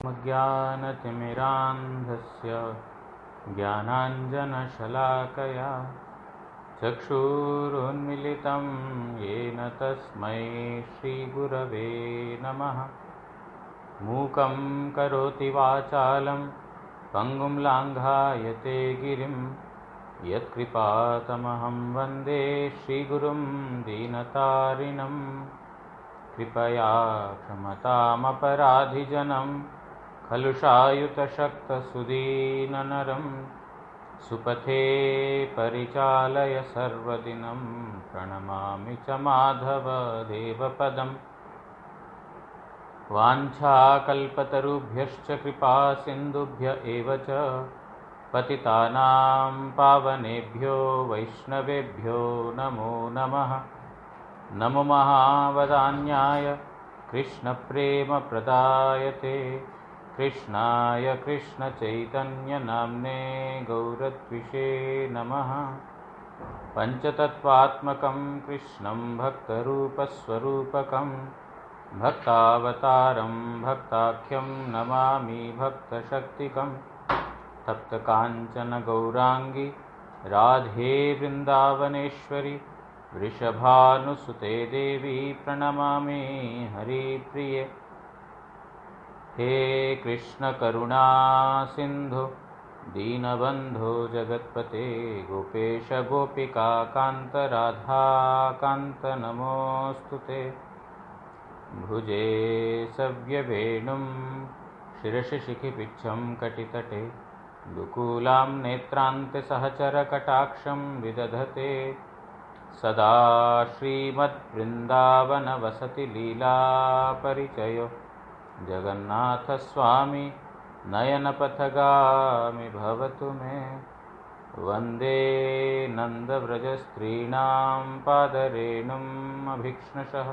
ज्ञानतिमिरान्धस्य ज्ञानाञ्जनशलाकया चक्षुरुन्मिलितं येन तस्मै श्रीगुरवे नमः। मूकं करोति वाचालं पङ्गुं लाङ्घायते गिरिं यत्कृपातमहं वन्दे श्रीगुरुं दीनतारिणं। कृपया क्षमतामपराधिजनं खलु शायुतशक्तसुदीननरं सुपथे परिचालय सर्वदिनं प्रणमामि च माधवदेवपदम्। वाञ्छाकल्पतरुभ्यश्च कृपासिन्धुभ्य एव च पतितानां पावनेभ्यो वैष्णवेभ्यो नमो नमः। नमो महावदान्याय कृष्णप्रेमप्रदायते कृष्णाय कृष्णचैतन्यनाम्ने गौरत्विषे नमः। पञ्चतत्त्वात्मकं कृष्णं भक्तरूपस्वरूपकं भक्तावतारं भक्ताख्यं नमामि भक्तशक्तिकं। तप्तकाञ्चन गौराङ्गी राधे वृन्दावनेश्वरी वृषभानुसुते देवी प्रणमामि हरिप्रिये। हे कृष्ण करुणा सिन्धु दीनबन्धो जगत्पते गोपेश गोपिका कान्त राधा कान्त नमोऽस्तुते। भुजे सव्यवेणुं शिरसि शिखिपिच्छं कटितटे दुकूलां नेत्रान्ते सहचरकटाक्षं विदधते सदा श्रीमद्वृन्दावनवसति लीलापरिचयो जगन्नाथस्वामी नयनपथगामी भवतु मे। वन्दे नन्दव्रजस्त्रीणां पादरेणुम् अभीक्ष्णशः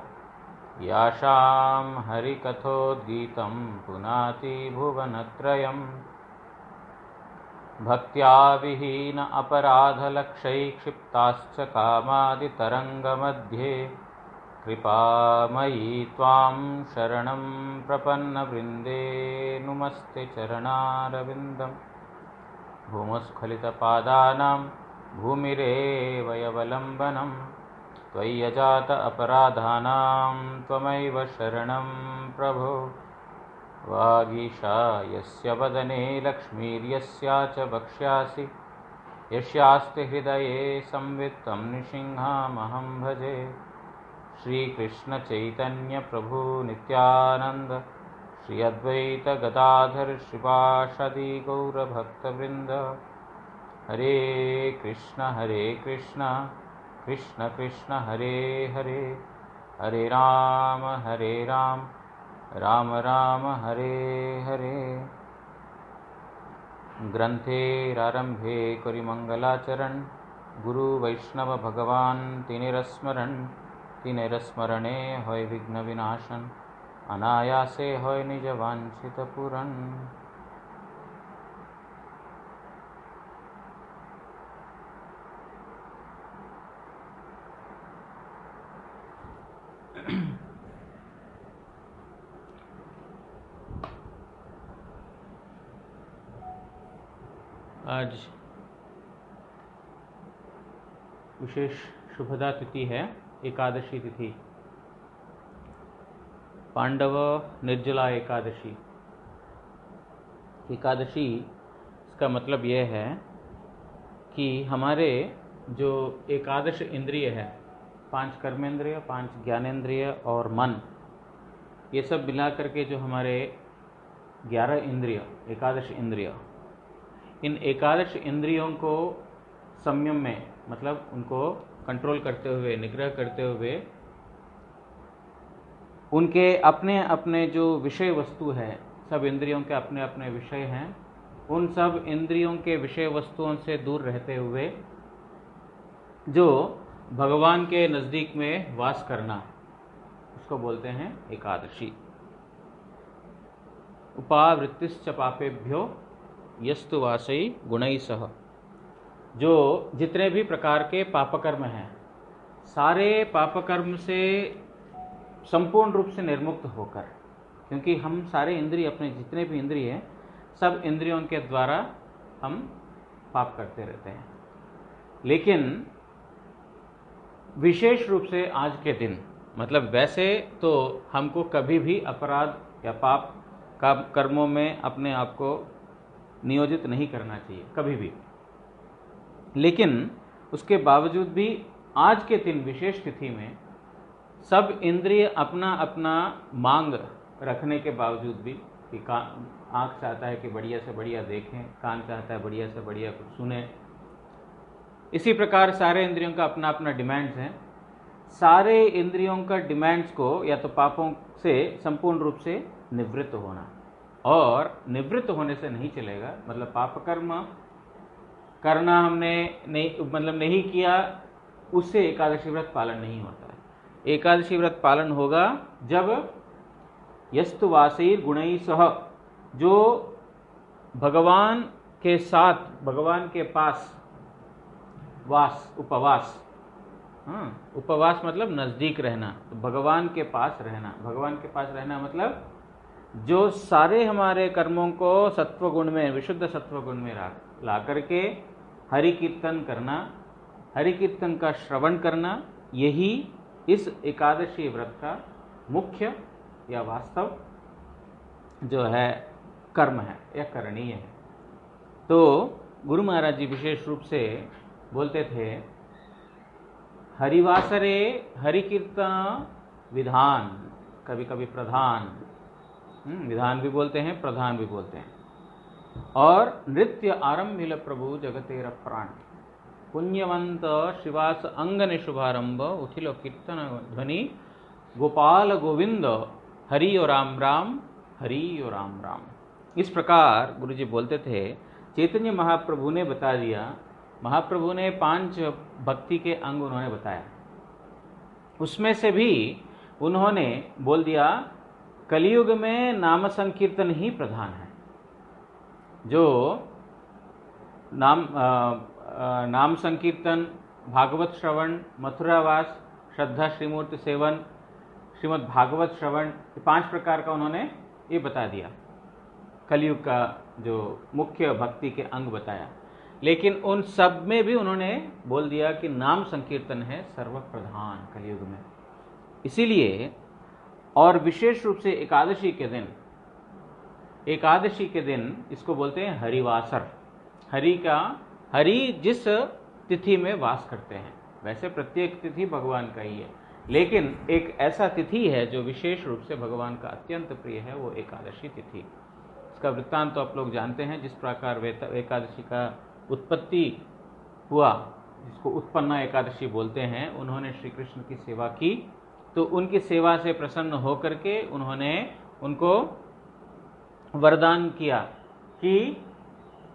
यासां हरिकथोद्गीतं पुनाति भुवनत्रयम्। भक्त्या विहीन अपराधलक्षैक्षिप्ताश्च कामादितरङ्गमध्ये कृपामयी त्वां शरणं प्रपन्नवृन्दे नुमस्ते चरणारविन्दं। भूमस्खलितपादानां भूमिरेव यवलम्बनं त्वय्यजात अपराधानां त्वमैव शरणं प्रभो। वागीशा यस्य वदने लक्ष्मीर्यस्या च वक्ष्यासि यस्यास्ति हृदये संवित्तं नृसिंहमहं भजे। श्रीकृष्ण चैतन्य प्रभु नित्यानंद श्री अद्वैत गदाधर श्रीवासादि गौरभक्तवृंद। हरे कृष्ण कृष्ण कृष्ण हरे हरे हरे राम राम राम हरे हरे। ग्रंथेरारंभे करिमंगलाचरण गुरु वैष्णव भगवान तिनेरस्मरणे होय विघ्न विनाशन अनायासे होय निज वांछित पूरन। आज विशेष शुभदा तिथि है, एकादशी तिथि, पांडव निर्जला एकादशी। एकादशी इसका मतलब यह है कि हमारे जो एकादश इंद्रिय है, 5 कर्मेंद्रिय, 5 ज्ञानेंद्रिय और मन, ये सब मिला करके जो हमारे 11 इंद्रिय, एकादश इंद्रिय, इन एकादश इंद्रियों को संयम में, मतलब उनको कंट्रोल करते हुए, निग्रह करते हुए, उनके अपने अपने जो विषय वस्तु है, सब इंद्रियों के अपने अपने विषय हैं, उन सब इंद्रियों के विषय वस्तुओं से दूर रहते हुए जो भगवान के नज़दीक में वास करना, उसको बोलते हैं एकादशी। उपावृत्तिश्च पापेभ्यो यस्तु वासई गुणैः सह। जो जितने भी प्रकार के पापकर्म हैं, सारे पापकर्म से संपूर्ण रूप से निर्मुक्त होकर क्योंकि हम सारे इंद्रिय, अपने जितने भी इंद्रिय हैं, सब इंद्रियों के द्वारा हम पाप करते रहते हैं। लेकिन विशेष रूप से आज के दिन, मतलब वैसे तो हमको कभी भी अपराध या पाप का कर्मों में अपने आप को नियोजित नहीं करना चाहिए, कभी भी। लेकिन उसके बावजूद भी आज के दिन, विशेष तिथि में, सब इंद्रिय अपना अपना मांग रखने के बावजूद भी, कि आँख चाहता है कि बढ़िया से बढ़िया देखें, कान चाहता है बढ़िया से बढ़िया कुछ सुने, इसी प्रकार सारे इंद्रियों का अपना अपना डिमांड्स हैं। सारे इंद्रियों का डिमांड्स को या तो पापों से संपूर्ण रूप से निवृत्त होना, और निवृत्त होने से नहीं चलेगा। मतलब पाप कर्म करना हमने नहीं किया, उससे एकादशी व्रत पालन नहीं होता है। एकादशी व्रत पालन होगा जब यस्तु वासैर गुणैः सह, जो भगवान के साथ, भगवान के पास वास, उपवास, उपवास मतलब नज़दीक रहना, तो भगवान के पास रहना। भगवान के पास रहना मतलब जो सारे हमारे कर्मों को सत्व गुण में, विशुद्ध सत्व गुण में ला करके हरि कीर्तन करना, हरि कीर्तन का श्रवण करना, यही इस एकादशी व्रत का मुख्य या वास्तव जो है कर्म है या करणीय है। तो गुरु महाराज जी विशेष रूप से बोलते थे, हरिवासरे हरि कीर्तन विधान, कभी कभी प्रधान, विधान भी बोलते हैं, प्रधान भी बोलते हैं, और नृत्य आरंभिल प्रभु जगतेर प्राण, पुण्यवंत शिवास अंगने शुभारंभ, उथिलो कीर्तन ध्वनि, गोपाल गोविंद हरि और राम राम, हरि और राम राम। इस प्रकार गुरुजी बोलते थे। चैतन्य महाप्रभु ने बता दिया, महाप्रभु ने 5 भक्ति के अंग उन्होंने बताया, उसमें से भी उन्होंने बोल दिया कलियुग में नाम संकीर्तन ही प्रधान है। जो नाम संकीर्तन, भागवत श्रवण, मथुरावास, श्रद्धा श्रीमूर्ति सेवन, श्रीमद् भागवत श्रवण, 5 प्रकार का उन्होंने ये बता दिया, कलियुग का जो मुख्य भक्ति के अंग बताया। लेकिन उन सब में भी उन्होंने बोल दिया कि नाम संकीर्तन है सर्वप्रधान कलियुग में। इसीलिए, और विशेष रूप से एकादशी के दिन इसको बोलते हैं हरिवासर। हरि जिस तिथि में वास करते हैं, वैसे प्रत्येक तिथि भगवान का ही है, लेकिन एक ऐसा तिथि है जो विशेष रूप से भगवान का अत्यंत प्रिय है, वो एकादशी तिथि। इसका वृत्तांत तो आप लोग जानते हैं, जिस प्रकार एकादशी का उत्पत्ति हुआ, जिसको उत्पन्ना एकादशी बोलते हैं। उन्होंने श्री कृष्ण की सेवा की, तो उनकी सेवा से प्रसन्न होकर के उन्होंने उनको वरदान किया कि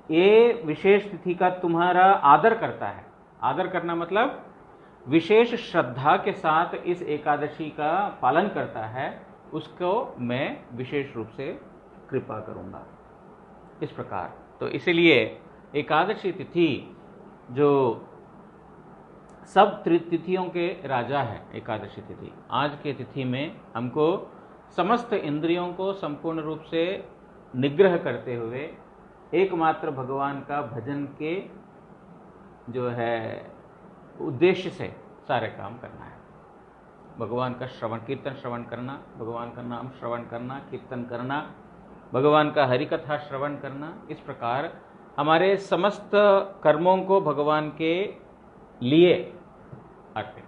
ये विशेष तिथि का तुम्हारा आदर करता है। आदर करना मतलब विशेष श्रद्धा के साथ इस एकादशी का पालन करता है, उसको मैं विशेष रूप से कृपा करूंगा। इस प्रकार तो इसीलिए एकादशी तिथि जो सब तिथियों के राजा है, एकादशी तिथि, आज के तिथि में हमको समस्त इंद्रियों को संपूर्ण रूप से निग्रह करते हुए एकमात्र भगवान का भजन के जो है उद्देश्य से सारे काम करना है। भगवान का कीर्तन श्रवण करना, भगवान का नाम श्रवण करना, कीर्तन करना, भगवान का हरि कथा श्रवण करना, इस प्रकार हमारे समस्त कर्मों को भगवान के लिए अर्पित।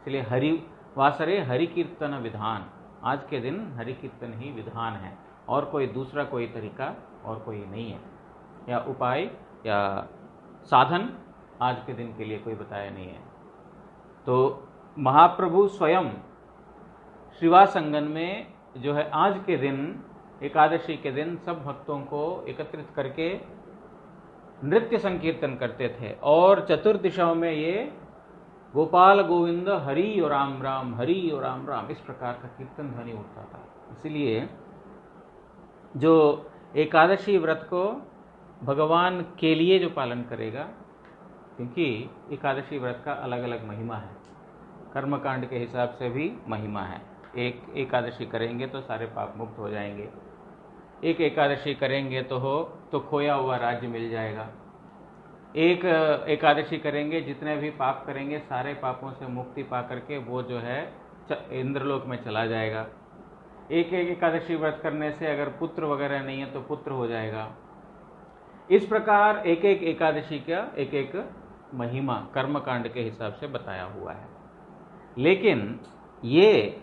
इसलिए हरिवासरे हरि कीर्तन विधान, आज के दिन हरि कीर्तन ही विधान है, और कोई दूसरा कोई तरीका और कोई नहीं है, या उपाय या साधन आज के दिन के लिए कोई बताया नहीं है। तो महाप्रभु स्वयं श्रीवासंगन में जो है आज के दिन, एकादशी के दिन, सब भक्तों को एकत्रित करके नृत्य संकीर्तन करते थे, और चतुर्दिशाओं में ये गोपाल गोविंद हरि और राम राम, हरि और राम राम, इस प्रकार का कीर्तन ध्वनि उठता था। इसीलिए जो एकादशी व्रत को भगवान के लिए जो पालन करेगा, क्योंकि एकादशी व्रत का अलग अलग महिमा है, कर्मकांड के हिसाब से भी महिमा है, एक एकादशी करेंगे तो सारे पाप मुक्त हो जाएंगे, एक एकादशी करेंगे तो खोया हुआ राज्य मिल जाएगा, एक एकादशी करेंगे जितने भी पाप करेंगे सारे पापों से मुक्ति पा करके वो जो है इंद्रलोक में चला जाएगा, एक एकादशी व्रत करने से अगर पुत्र वगैरह नहीं है तो पुत्र हो जाएगा। इस प्रकार एक एक एकादशी का एक एक महिमा कर्मकांड के हिसाब से बताया हुआ है। लेकिन ये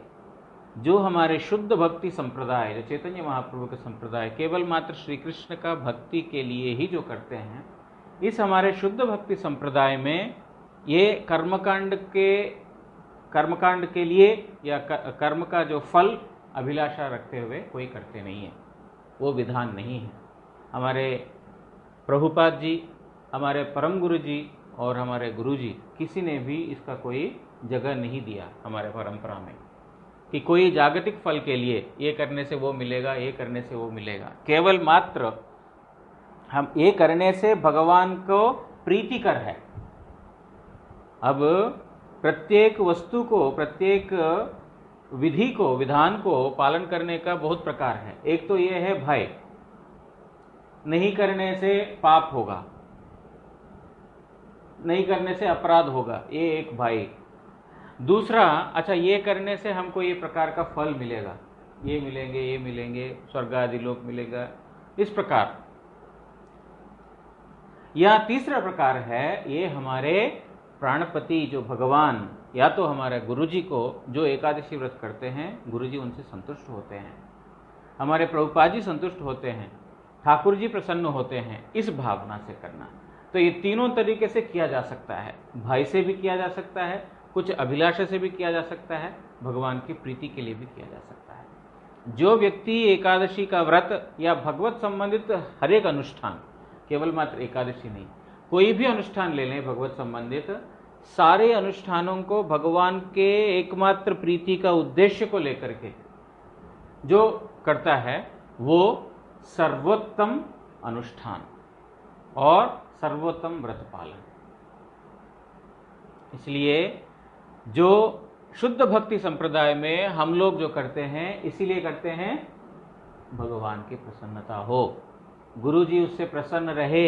जो हमारे शुद्ध भक्ति संप्रदाय, जो चैतन्य महाप्रभु का संप्रदाय केवल मात्र श्री कृष्ण का भक्ति के लिए ही जो करते हैं, इस हमारे शुद्ध भक्ति संप्रदाय में ये कर्मकांड के लिए या कर्म का जो फल अभिलाषा रखते हुए कोई करते नहीं है, वो विधान नहीं है। हमारे प्रभुपाद जी, हमारे परम गुरु जी और हमारे गुरु जी किसी ने भी इसका कोई जगह नहीं दिया हमारे परंपरा में कि कोई जागतिक फल के लिए ये करने से वो मिलेगा, ये करने से वो मिलेगा। केवल मात्र हम ये करने से भगवान को प्रीतिकर है। अब प्रत्येक वस्तु को, प्रत्येक विधि को, विधान को पालन करने का बहुत प्रकार है। एक तो ये है भय, नहीं करने से पाप होगा, नहीं करने से अपराध होगा, ये एक भय। दूसरा, अच्छा ये करने से हमको ये प्रकार का फल मिलेगा, ये मिलेंगे, ये मिलेंगे, स्वर्ग आदि लोक मिलेगा, इस प्रकार। या तीसरा प्रकार है, ये हमारे प्राणपति जो भगवान या तो हमारे गुरुजी को जो एकादशी व्रत करते हैं, गुरुजी उनसे संतुष्ट होते हैं, हमारे प्रभुपाद जी संतुष्ट होते हैं, ठाकुर जी प्रसन्न होते हैं, इस भावना से करना। तो ये तीनों तरीके से किया जा सकता है। भय से भी किया जा सकता है, कुछ अभिलाषा से भी किया जा सकता है, भगवान की प्रीति के लिए भी किया जा सकता है। जो व्यक्ति एकादशी का व्रत या भगवत संबंधित हर एक अनुष्ठान, केवल मात्र एकादशी नहीं, कोई भी अनुष्ठान ले लें भगवत संबंधित, सारे अनुष्ठानों को भगवान के एकमात्र प्रीति का उद्देश्य को लेकर के जो करता है, वो सर्वोत्तम अनुष्ठान और सर्वोत्तम व्रत पालन। इसलिए जो शुद्ध भक्ति संप्रदाय में हम लोग जो करते हैं, इसीलिए करते हैं भगवान की प्रसन्नता हो, गुरु जी उससे प्रसन्न रहे,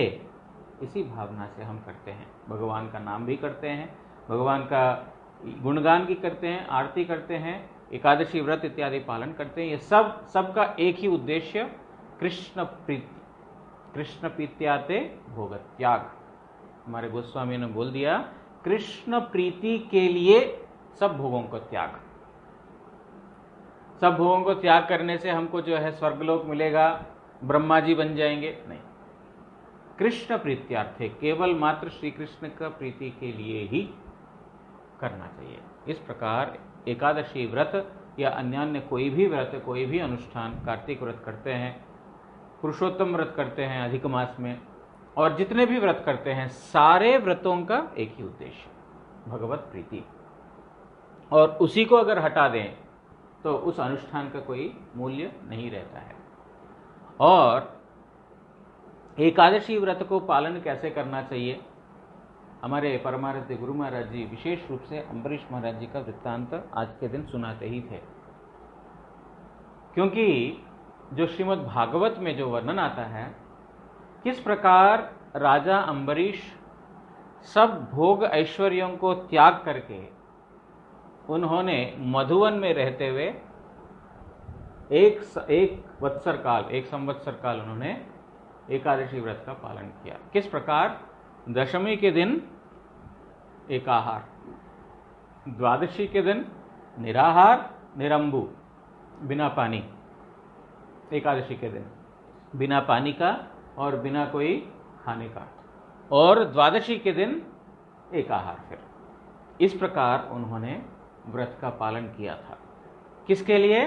इसी भावना से हम करते हैं। भगवान का नाम भी करते हैं, भगवान का गुणगान भी करते हैं, आरती करते हैं, एकादशी व्रत इत्यादि पालन करते हैं। ये सबका एक ही उद्देश्य कृष्ण प्रीति, कृष्ण प्रीत्याते भोग त्याग। हमारे गोस्वामी ने बोल दिया, कृष्ण प्रीति के लिए सब भोगों को त्याग। सब भोगों को त्याग करने से हमको जो है स्वर्गलोक मिलेगा, ब्रह्मा जी बन जाएंगे, नहीं। कृष्ण प्रीत्यार्थे, केवल मात्र श्री कृष्ण का प्रीति के लिए ही करना चाहिए। इस प्रकार एकादशी व्रत या अन्य कोई भी व्रत, कोई भी अनुष्ठान, कार्तिक व्रत करते हैं, पुरुषोत्तम व्रत करते हैं अधिक मास में, और जितने भी व्रत करते हैं, सारे व्रतों का एक ही उद्देश्य, भगवत प्रीति। और उसी को अगर हटा दें तो उस अनुष्ठान का कोई मूल्य नहीं रहता है। और एकादशी व्रत को पालन कैसे करना चाहिए, हमारे परमाराध्य गुरु महाराज जी विशेष रूप से अम्बरीश महाराज जी का वृत्तांत आज के दिन सुनाते ही थे। क्योंकि जो श्रीमद् भागवत में जो वर्णन आता है, किस प्रकार राजा अम्बरीश सब भोग ऐश्वर्यों को त्याग करके उन्होंने मधुवन में रहते हुए एक संवत्सर काल उन्होंने एकादशी व्रत का पालन किया। किस प्रकार दशमी के दिन एकाहार, द्वादशी के दिन निराहार निरंबु, बिना पानी, एकादशी के दिन बिना पानी का और बिना कोई खाने का, और द्वादशी के दिन एकाहार। फिर इस प्रकार उन्होंने व्रत का पालन किया था। किसके लिए?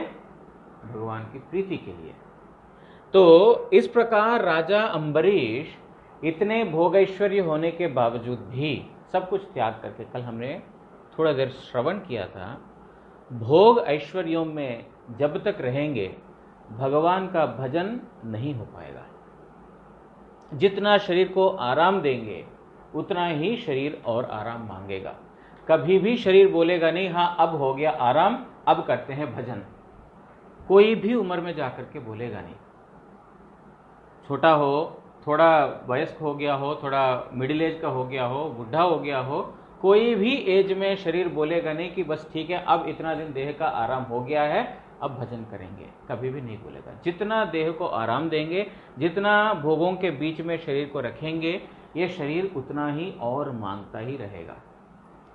भगवान की प्रीति के लिए। तो इस प्रकार राजा अम्बरीश इतने भोग ऐश्वर्य होने के बावजूद भी सब कुछ त्याग करके, कल हमने थोड़ा देर श्रवण किया था, भोग ऐश्वर्यों में जब तक रहेंगे भगवान का भजन नहीं हो पाएगा। जितना शरीर को आराम देंगे उतना ही शरीर और आराम मांगेगा। कभी भी शरीर बोलेगा नहीं हाँ अब हो गया आराम, अब करते हैं भजन। कोई भी उम्र में जाकर के बोलेगा नहीं, छोटा हो, थोड़ा वयस्क हो गया हो, थोड़ा मिडिल एज का हो गया हो, बुढ़ा हो गया हो, कोई भी एज में शरीर बोलेगा नहीं कि बस ठीक है अब इतना दिन देह का आराम हो गया है अब भजन करेंगे, कभी भी नहीं बोलेगा। जितना देह को आराम देंगे, जितना भोगों के बीच में शरीर को रखेंगे, ये शरीर उतना ही और मांगता ही रहेगा।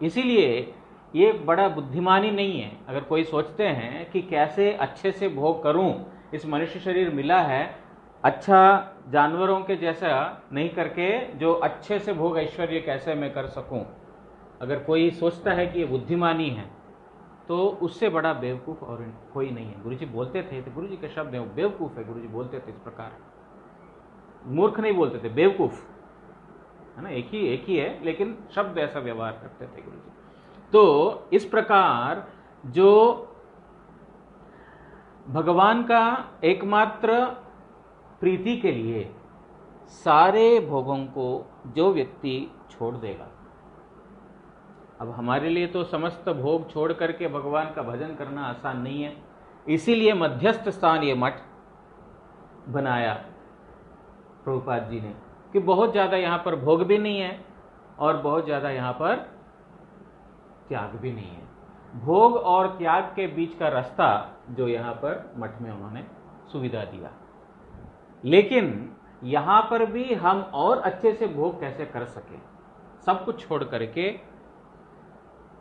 इसीलिए ये बड़ा बुद्धिमानी नहीं है। अगर कोई सोचते हैं कि कैसे अच्छे से भोग करूं, इस मनुष्य शरीर मिला है, अच्छा जानवरों के जैसा नहीं करके जो अच्छे से भोग ऐश्वर्य कैसे मैं कर सकूं, अगर कोई सोचता है कि ये बुद्धिमानी है तो उससे बड़ा बेवकूफ़ और कोई नहीं है। गुरुजी बोलते थे, तो गुरुजी के शब्द हैं, बेवकूफ़ है, गुरुजी बोलते थे इस प्रकार, मूर्ख नहीं बोलते थे, बेवकूफ़ है ना, एक ही है, लेकिन शब्द ऐसा व्यवहार करते थे गुरुजी। तो इस प्रकार जो भगवान का एकमात्र प्रीति के लिए सारे भोगों को जो व्यक्ति छोड़ देगा, अब हमारे लिए तो समस्त भोग छोड़ करके भगवान का भजन करना आसान नहीं है, इसीलिए मध्यस्थ स्थान ये मठ बनाया प्रभुपाद जी ने कि बहुत ज़्यादा यहाँ पर भोग भी नहीं है और बहुत ज़्यादा यहाँ पर त्याग भी नहीं है। भोग और त्याग के बीच का रास्ता जो यहाँ पर मठ में उन्होंने सुविधा दिया, लेकिन यहाँ पर भी हम और अच्छे से भोग कैसे कर सके, सब कुछ छोड़ करके,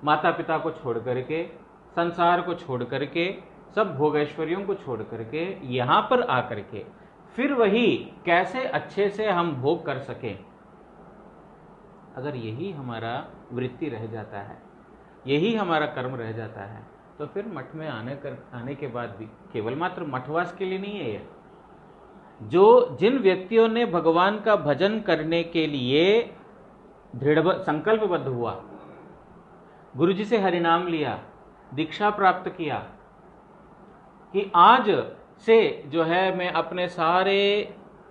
माता पिता को छोड़ करके, संसार को छोड़ करके, सब भोग ऐश्वर्यों को छोड़ करके यहाँ पर आकर के फिर वही कैसे अच्छे से हम भोग कर सकें, अगर यही हमारा वृत्ति रह जाता है, यही हमारा कर्म रह जाता है, तो फिर मठ में आने के बाद भी केवल मात्र मठवास के लिए नहीं है ये। जो जिन व्यक्तियों ने भगवान का भजन करने के लिए दृढ़ संकल्पबद्ध हुआ, गुरुजी से हरिनाम लिया, दीक्षा प्राप्त किया कि आज से जो है मैं अपने सारे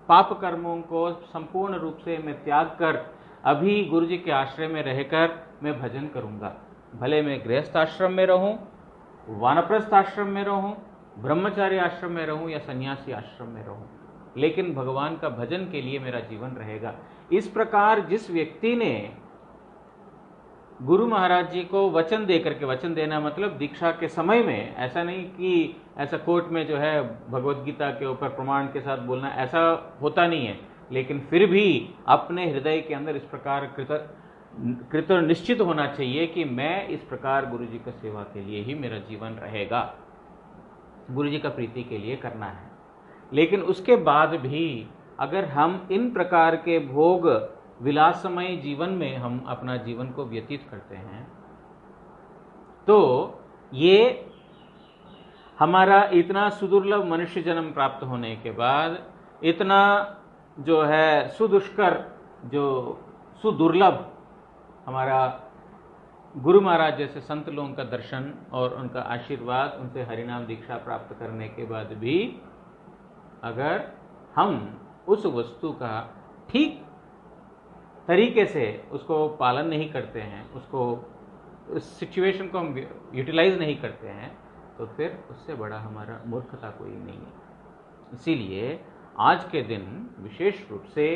पाप कर्मों को संपूर्ण रूप से मैं त्याग कर अभी गुरुजी के आश्रय में रहकर मैं भजन करूंगा, भले मैं गृहस्थ आश्रम में रहूं, वानप्रस्थ आश्रम में रहूं, ब्रह्मचारी आश्रम में रहूं या सन्यासी आश्रम में रहूं, लेकिन भगवान का भजन के लिए मेरा जीवन रहेगा। इस प्रकार जिस व्यक्ति ने गुरु महाराज जी को वचन दे करके, वचन देना मतलब दीक्षा के समय में, ऐसा नहीं कि ऐसा कोर्ट में जो है भगवत गीता के ऊपर प्रमाण के साथ बोलना, ऐसा होता नहीं है, लेकिन फिर भी अपने हृदय के अंदर इस प्रकार कृत निश्चित होना चाहिए कि मैं इस प्रकार गुरु जी की सेवा के लिए ही मेरा जीवन रहेगा, गुरु जी का प्रीति के लिए करना है। लेकिन उसके बाद भी अगर हम इन प्रकार के भोग विलासमय जीवन में हम अपना जीवन को व्यतीत करते हैं, तो ये हमारा इतना सुदुर्लभ मनुष्य जन्म प्राप्त होने के बाद, इतना जो है सुदुष्कर, जो सुदुर्लभ हमारा गुरु महाराज जैसे संत लोगों का दर्शन और उनका आशीर्वाद, उनसे हरिनाम दीक्षा प्राप्त करने के बाद भी अगर हम उस वस्तु का ठीक तरीके से उसको पालन नहीं करते हैं, उसको उस सिचुएशन को हम यूटिलाइज नहीं करते हैं, तो फिर उससे बड़ा हमारा मूर्खता कोई नहीं है। इसीलिए आज के दिन विशेष रूप से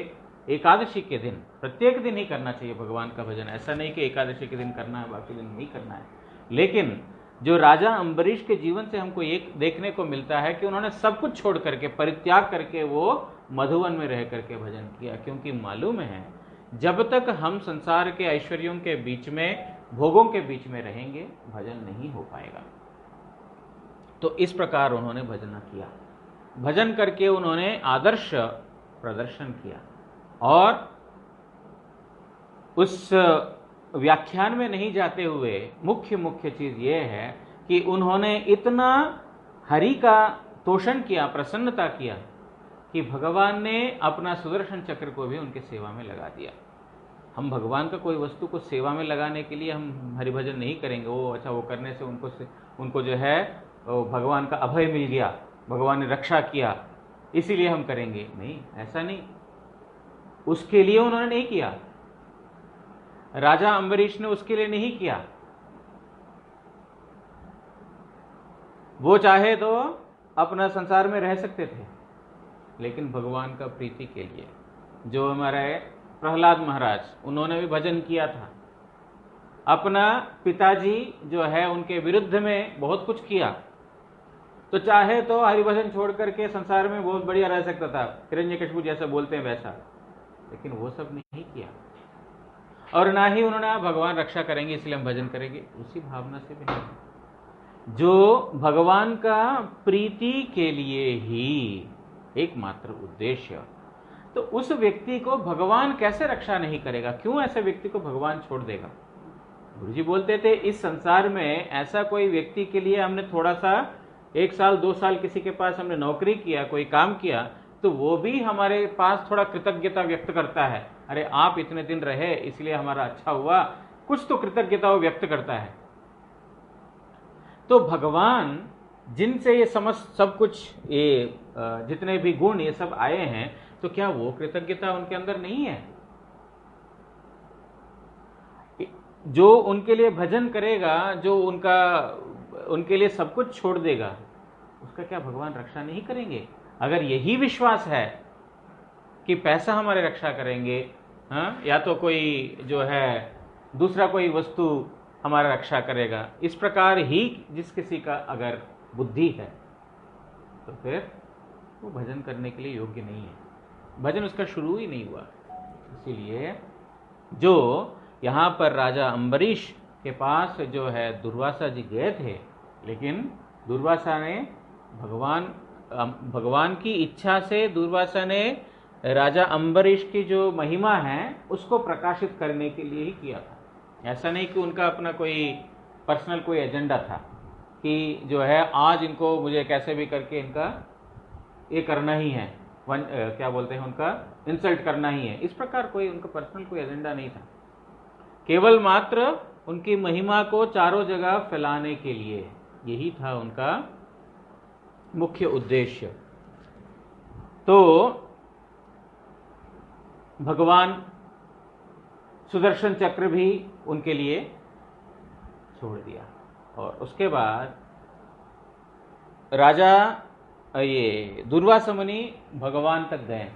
एकादशी के दिन, प्रत्येक दिन ही करना चाहिए भगवान का भजन। ऐसा नहीं कि एकादशी के दिन करना है बाकी दिन नहीं करना है, लेकिन जो राजा अम्बरीश के जीवन से हमको एक देखने को मिलता है कि उन्होंने सब कुछ छोड़ करके, परित्याग करके वो मधुवन में रह करके भजन किया, क्योंकि मालूम है जब तक हम संसार के ऐश्वर्यों के बीच में, भोगों के बीच में रहेंगे, भजन नहीं हो पाएगा। तो इस प्रकार उन्होंने भजन किया, भजन करके उन्होंने आदर्श प्रदर्शन किया। और उस व्याख्यान में नहीं जाते हुए मुख्य चीज ये है कि उन्होंने इतना हरि का तोषण किया, प्रसन्नता किया कि भगवान ने अपना सुदर्शन चक्र को भी उनके सेवा में लगा दिया। हम भगवान का कोई वस्तु को सेवा में लगाने के लिए हम हरिभजन नहीं करेंगे, वो अच्छा वो करने से उनको जो है भगवान का अभय मिल गया, भगवान ने रक्षा किया, इसीलिए हम करेंगे, नहीं, ऐसा नहीं। उसके लिए उन्होंने नहीं किया, राजा अम्बरीश ने उसके लिए नहीं किया, वो चाहे तो अपना संसार में रह सकते थे, लेकिन भगवान का प्रीति के लिए, जो हमारे प्रहलाद महाराज, उन्होंने भी भजन किया था, अपना पिताजी जो है उनके विरुद्ध में बहुत कुछ किया, तो चाहे तो हरिभजन छोड़ करके संसार में बहुत बढ़िया रह सकता था, हिरण्यकशिपु जैसा बोलते हैं वैसा, लेकिन वो सब नहीं किया। और ना ही उन्होंने भगवान रक्षा करेंगे इसलिए हम भजन करेंगे, उसी भावना से भी नहीं। जो भगवान का प्रीति के लिए ही एकमात्र उद्देश्य, तो उस व्यक्ति को भगवान कैसे रक्षा नहीं करेगा? क्यों ऐसे व्यक्ति को भगवान छोड़ देगा? गुरुजी बोलते थे इस संसार में ऐसा कोई व्यक्ति के लिए हमने थोड़ा सा 1 साल 2 साल किसी के पास हमने नौकरी किया, कोई काम किया, तो वो भी हमारे पास थोड़ा कृतज्ञता व्यक्त करता है, अरे आप इतने दिन रहे इसलिए हमारा अच्छा हुआ, कुछ तो कृतज्ञता वो व्यक्त करता है। तो भगवान जिनसे ये सब कुछ, ये जितने भी गुण ये सब आए हैं, तो क्या वो कृतज्ञता उनके अंदर नहीं है? जो उनके लिए भजन करेगा, जो उनके लिए सब कुछ छोड़ देगा, उसका क्या भगवान रक्षा नहीं करेंगे? अगर यही विश्वास है कि पैसा हमारे रक्षा करेंगे, हाँ, या तो कोई जो है दूसरा कोई वस्तु हमारा रक्षा करेगा, इस प्रकार ही जिस किसी का अगर बुद्धि है, तो फिर वो भजन करने के लिए योग्य नहीं है, भजन उसका शुरू ही नहीं हुआ। इसीलिए जो यहाँ पर राजा अम्बरीश के पास जो है दुर्वासा जी गए थे, लेकिन दुर्वासा ने भगवान की इच्छा से दुर्वासा ने राजा अम्बरीश की जो महिमा है उसको प्रकाशित करने के लिए ही किया था। ऐसा नहीं कि उनका अपना कोई पर्सनल कोई एजेंडा था कि जो है आज इनको मुझे कैसे भी करके इनका ये करना ही है, क्या बोलते हैं, उनका इंसल्ट करना ही है, इस प्रकार कोई उनका पर्सनल कोई एजेंडा नहीं था। केवल मात्र उनकी महिमा को चारों जगह फैलाने के लिए, यही था उनका मुख्य उद्देश्य। तो भगवान सुदर्शन चक्र भी उनके लिए छोड़ दिया, और उसके बाद राजा ये दुर्वासा मुनि भगवान तक गए,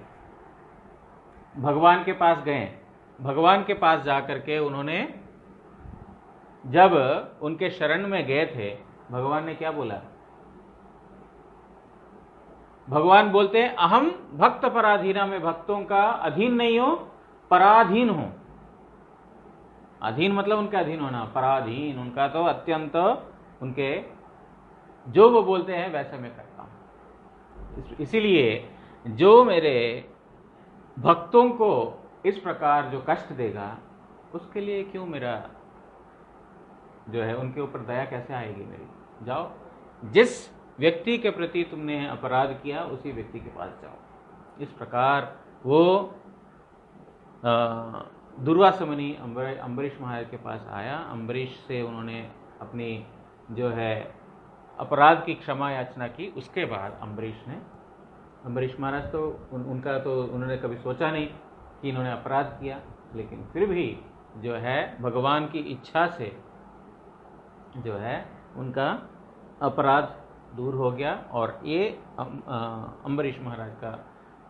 भगवान के पास गए। भगवान के पास जाकर के उन्होंने जब उनके शरण में गए थे, भगवान ने क्या बोला? भगवान बोलते हैं अहम भक्त पराधीना, में भक्तों का अधीन नहीं हो, पराधीन हो। अधीन मतलब उनके अधीन होना, पराधीन उनका तो अत्यंत, उनके जो वो बोलते हैं वैसा मैं करता हूं। इसीलिए जो मेरे भक्तों को इस प्रकार जो कष्ट देगा, उसके लिए क्यों मेरा जो है उनके ऊपर दया कैसे आएगी मेरी? जाओ, जिस व्यक्ति के प्रति तुमने अपराध किया उसी व्यक्ति के पास जाओ। इस प्रकार वो दुर्वासा मुनि अम्बरीश महाराज के पास आया। अम्बरीश से उन्होंने अपनी जो है अपराध की क्षमा याचना की। उसके बाद अम्बरीश महाराज तो उनका तो उन्होंने कभी सोचा नहीं कि इन्होंने अपराध किया, लेकिन फिर भी जो है भगवान की इच्छा से जो है उनका अपराध दूर हो गया, और ये अम्बरीश महाराज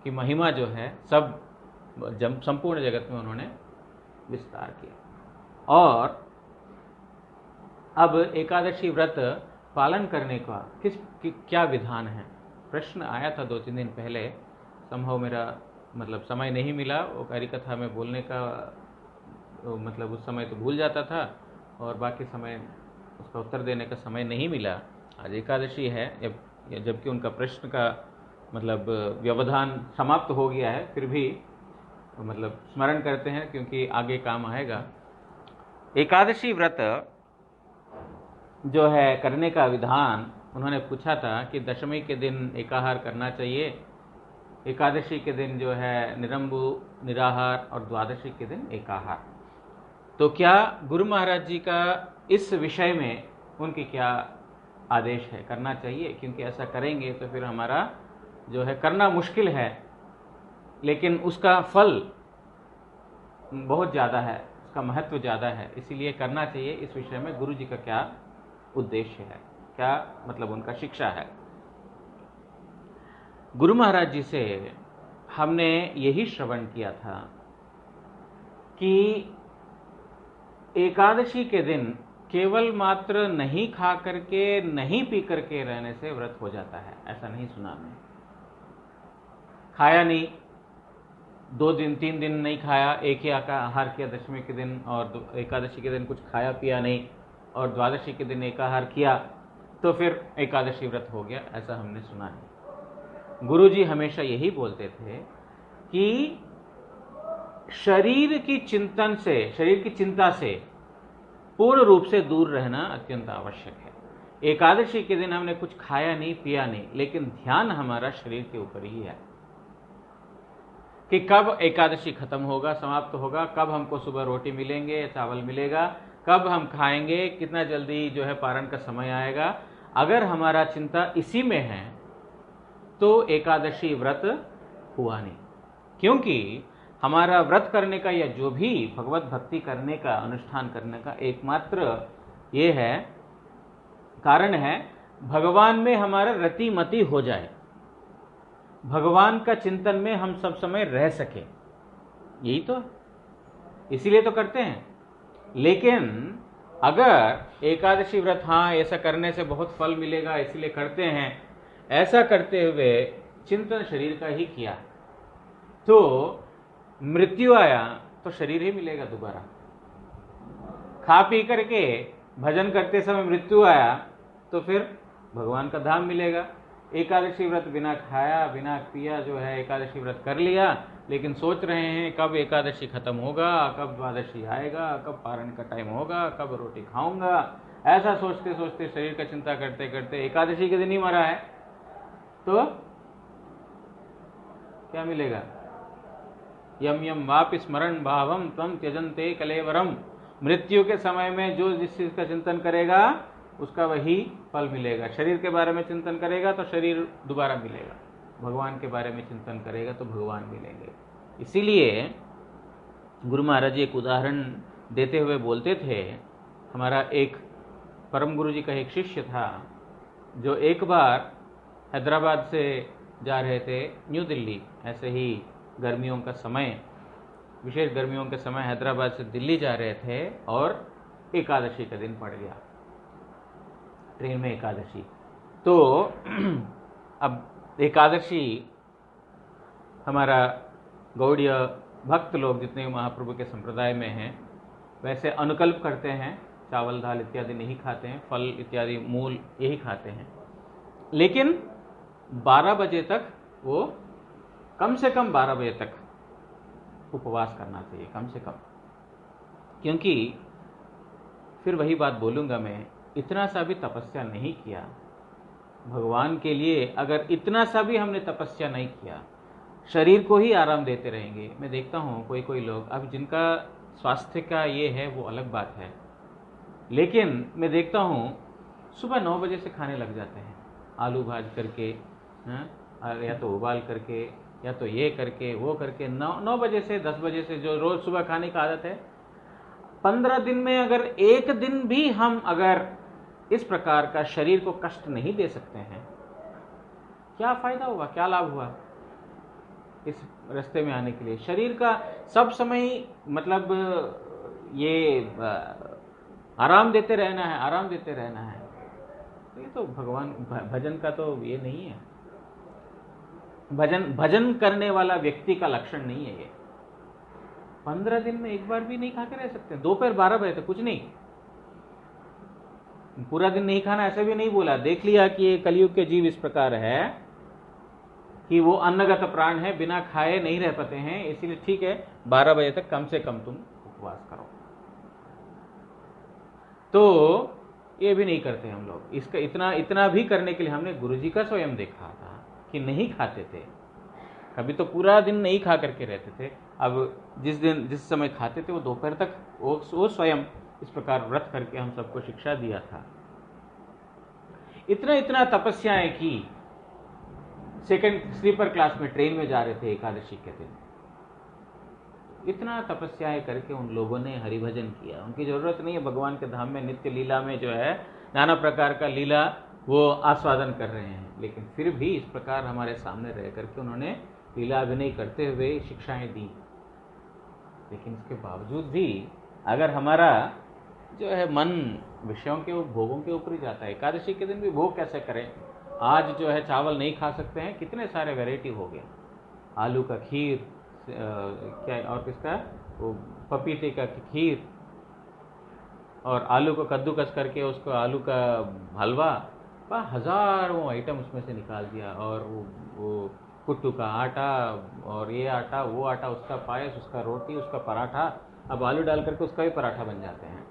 की महिमा जो है सब संपूर्ण जगत में उन्होंने विस्तार किया। और अब एकादशी व्रत पालन करने का क्या विधान है? प्रश्न आया था 2-3 दिन पहले, संभव मेरा समय नहीं मिला वो हरि कथा में बोलने का, उस समय तो भूल जाता था और बाकी समय उसका उत्तर देने का समय नहीं मिला। आज एकादशी है, जबकि उनका प्रश्न का व्यवधान समाप्त हो गया है, फिर भी स्मरण करते हैं क्योंकि आगे काम आएगा। एकादशी व्रत जो है करने का विधान उन्होंने पूछा था कि दशमी के दिन एकाहार करना चाहिए, एकादशी के दिन जो है निरंबु निराहार, और द्वादशी के दिन एकाहार। तो क्या गुरु महाराज जी का इस विषय में उनकी क्या आदेश है? करना चाहिए, क्योंकि ऐसा करेंगे तो फिर हमारा जो है करना मुश्किल है, लेकिन उसका फल बहुत ज़्यादा है, उसका महत्व ज़्यादा है, इसीलिए करना चाहिए। इस विषय में गुरु जी का क्या उद्देश्य है? क्या मतलब उनका शिक्षा है। गुरु महाराज जी से हमने यही श्रवण किया था कि एकादशी के दिन केवल मात्र नहीं खा करके नहीं पी करके रहने से व्रत हो जाता है, ऐसा नहीं सुना हमने। खाया नहीं, 2 दिन 3 दिन नहीं खाया, एक ही आहार किया दशमी के दिन और एकादशी के दिन कुछ खाया पिया नहीं और द्वादशी के दिन एकाहार किया तो फिर एकादशी व्रत हो गया, ऐसा हमने सुना नहीं। गुरु जी हमेशा यही बोलते थे कि शरीर की चिंतन से, शरीर की चिंता से पूर्ण रूप से दूर रहना अत्यंत आवश्यक है। एकादशी के दिन हमने कुछ खाया नहीं पिया नहीं, लेकिन ध्यान हमारा शरीर के ऊपर ही है कि कब एकादशी खत्म होगा, समाप्त होगा, कब हमको सुबह रोटी मिलेंगे या चावल मिलेगा, कब हम खाएंगे, कितना जल्दी जो है पारण का समय आएगा। अगर हमारा चिंता इसी में है तो एकादशी व्रत हुआ नहीं, क्योंकि हमारा व्रत करने का या जो भी भगवत भक्ति करने का, अनुष्ठान करने का एकमात्र ये है, कारण है भगवान में हमारा रतिमति हो जाए, भगवान का चिंतन में हम सब समय रह सके, यही तो इसीलिए तो करते हैं। लेकिन अगर एकादशी व्रत, हाँ ऐसा करने से बहुत फल मिलेगा इसलिए करते हैं, ऐसा करते हुए चिंतन शरीर का ही किया तो मृत्यु आया तो शरीर ही मिलेगा दोबारा। खा पी करके भजन करते समय मृत्यु आया तो फिर भगवान का धाम मिलेगा। एकादशी व्रत बिना खाया बिना पिया जो है एकादशी व्रत कर लिया, लेकिन सोच रहे हैं कब एकादशी खत्म होगा, कब द्वादशी आएगा, कब पारण का टाइम होगा, कब रोटी खाऊंगा, ऐसा सोचते सोचते शरीर का चिंता करते करते एकादशी के दिन ही मरा है तो क्या मिलेगा? यम यम वापि स्मरण भावम तम त्यजन्ते कलेवरम। मृत्यु के समय में जो जिस चीज का चिंतन करेगा उसका वही फल मिलेगा। शरीर के बारे में चिंतन करेगा तो शरीर दोबारा मिलेगा, भगवान के बारे में चिंतन करेगा तो भगवान मिलेंगे। इसीलिए गुरु महाराज जी एक उदाहरण देते हुए बोलते थे, हमारा एक परम गुरु जी का एक शिष्य था जो एक बार हैदराबाद से जा रहे थे न्यू दिल्ली, ऐसे ही गर्मियों का समय, विशेष गर्मियों के समय हैदराबाद से दिल्ली जा रहे थे और एकादशी का दिन पड़ गया, ट्रेन में एकादशी। तो अब एकादशी हमारा गौड़ीय भक्त लोग जितने महाप्रभु के संप्रदाय में हैं वैसे अनुकल्प करते हैं, चावल दाल इत्यादि नहीं खाते हैं, फल इत्यादि मूल यही खाते हैं। लेकिन 12 बजे तक वो कम से कम 12 बजे तक उपवास करना चाहिए, कम से कम, क्योंकि फिर वही बात बोलूँगा मैं, इतना सा भी तपस्या नहीं किया भगवान के लिए, अगर इतना सा भी हमने तपस्या नहीं किया, शरीर को ही आराम देते रहेंगे। मैं देखता हूँ कोई कोई लोग, अब जिनका स्वास्थ्य का ये है वो अलग बात है, लेकिन मैं देखता हूँ सुबह 9 बजे से खाने लग जाते हैं, आलू भाज करके, या तो उबाल करके, या तो ये करके वो करके, 9 बजे से 10 बजे से जो रोज सुबह खाने की आदत है, 15 दिन में अगर एक दिन भी हम अगर इस प्रकार का शरीर को कष्ट नहीं दे सकते हैं, क्या फायदा हुआ, क्या लाभ हुआ इस रास्ते में आने के लिए? शरीर का सब समय मतलब ये आराम देते रहना है, आराम देते रहना है, ये तो भगवान भजन का तो ये नहीं है, भजन करने वाला व्यक्ति का लक्षण नहीं है ये। 15 दिन में एक बार भी नहीं खा के रह सकते। दोपहर 12 बजे तक कुछ नहीं, पूरा दिन नहीं खाना ऐसा भी नहीं बोला। देख लिया कि ये कलयुग के जीव इस प्रकार है कि वो अन्नगत प्राण है, बिना खाए नहीं रह पाते हैं, इसीलिए ठीक है 12 बजे तक कम से कम तुम उपवास करो। तो ये भी नहीं करते हम लोग। इसका इतना भी करने के लिए हमने गुरुजी का स्वयं देखा था कि नहीं खाते थे, कभी तो पूरा दिन नहीं खा करके रहते थे। अब जिस समय खाते थे वो दोपहर तक वो स्वयं इस प्रकार व्रत करके हम सबको शिक्षा दिया था। इतना तपस्याएं की, सेकंड स्लीपर क्लास में ट्रेन में जा रहे थे एकादशी के दिन, इतना तपस्याएं करके उन लोगों ने हरिभजन किया। उनकी जरूरत नहीं है भगवान के धाम में नित्य लीला में जो है नाना प्रकार का लीला वो आस्वादन कर रहे हैं, लेकिन फिर भी इस प्रकार हमारे सामने रह करके उन्होंने लीला अभिनय करते हुए शिक्षाएं दी। लेकिन इसके बावजूद भी अगर हमारा जो है मन विषयों के भोगों के ऊपर ही जाता है, एकादशी के दिन भी भोग कैसे करें, आज जो है चावल नहीं खा सकते हैं, कितने सारे वैरायटी हो गए, आलू का खीर, क्या और किसका वो पपीते का खीर, और आलू को कद्दूकस करके उसको आलू का हलवा, हजारों आइटम उसमें से निकाल दिया, और वो कुट्टू का आटा और ये आटा वो आटा, उसका पायस, उसका रोटी, उसका पराठा, अब आलू डाल करके उसका भी पराठा बन जाते हैं।